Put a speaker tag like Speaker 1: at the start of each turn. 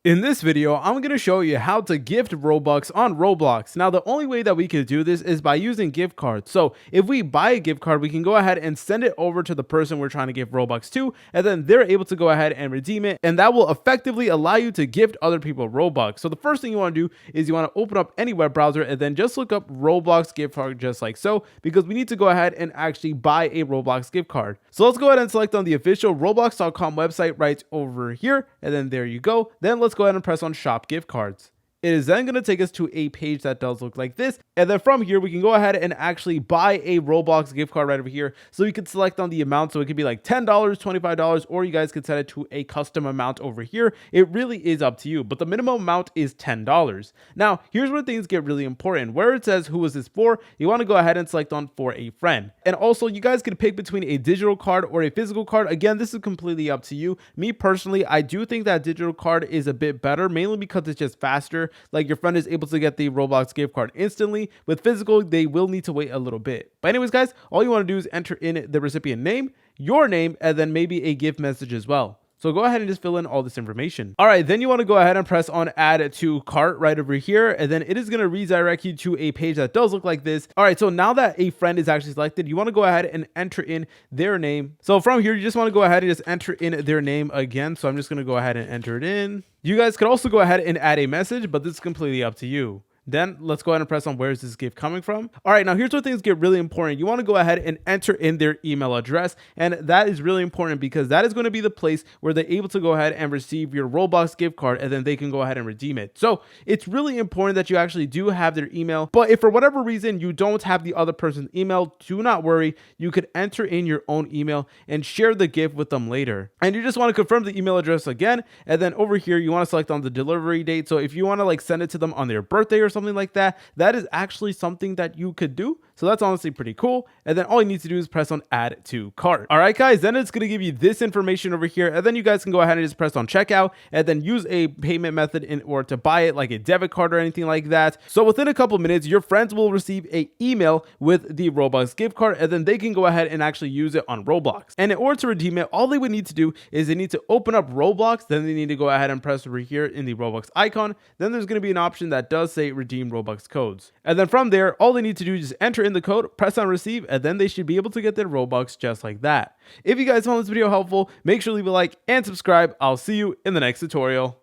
Speaker 1: In this video, I'm going to show you how to gift Robux on Roblox. Now, the only way that we can do this is by using gift cards. So if we buy a gift card, we can go ahead and send it over to the person we're trying to give Robux to, and then they're able to go ahead and redeem it, and that will effectively allow you to gift other people Robux. So the first thing you want to do is you want to open up any web browser and then just look up Roblox gift card just like so, because we need to go ahead and actually buy a Roblox gift card. So let's go ahead and select on the official Roblox.com website right over here, and then there you go. Then let's go ahead and press on shop gift cards. It is then going to take us to a page that does look like this. And then from here, we can go ahead and actually buy a Roblox gift card right over here. So you can select on the amount. So it could be like $10, $25, or you guys could set it to a custom amount over here. It really is up to you, but the minimum amount is $10. Now, here's where things get really important. Where it says, who is this for? You want to go ahead and select on for a friend. And also, you guys can pick between a digital card or a physical card. Again, this is completely up to you. Me personally, I do think that digital card is a bit better, mainly because it's just faster. Like your friend is able to get the Roblox gift card instantly. With physical, they will need to wait a little bit. But anyways, guys, all you want to do is enter in the recipient name, your name, and then maybe a gift message as well. So go ahead and just fill in all this information. All right, then you want to go ahead and press on add to cart right over here. And then it is going to redirect you to a page that does look like this. All right, so now that a friend is actually selected, you want to go ahead and enter in their name. So from here, you just want to go ahead and just enter in their name again. So I'm just going to go ahead and enter it in. You guys could also go ahead and add a message, but this is completely up to you. Then let's go ahead and press on where is this gift coming from. All right, now here's where things get really important. You want to go ahead and enter in their email address. And that is really important because that is going to be the place where they're able to go ahead and receive your Roblox gift card, and then they can go ahead and redeem it. So it's really important that you actually do have their email. But if for whatever reason you don't have the other person's email, do not worry. You could enter in your own email and share the gift with them later. And you just want to confirm the email address again. And then over here, you want to select on the delivery date. So if you want to like send it to them on their birthday or something like that, that is actually something that you could do. So that's honestly pretty cool. And then all you need to do is press on add to cart. All right, guys, then it's going to give you this information over here. And then you guys can go ahead and just press on checkout and then use a payment method in order to buy it, like a debit card or anything like that. So within a couple minutes, your friends will receive an email with the Roblox gift card, and then they can go ahead and actually use it on Roblox. And in order to redeem it, all they would need to do is they need to open up Roblox. Then they need to go ahead and press over here in the Roblox icon. Then there's going to be an option that does say redeem Robux codes. And then from there, all they need to do is just enter in the code, press on receive, and then they should be able to get their Robux just like that. If you guys found this video helpful, make sure to leave a like and subscribe. I'll see you in the next tutorial.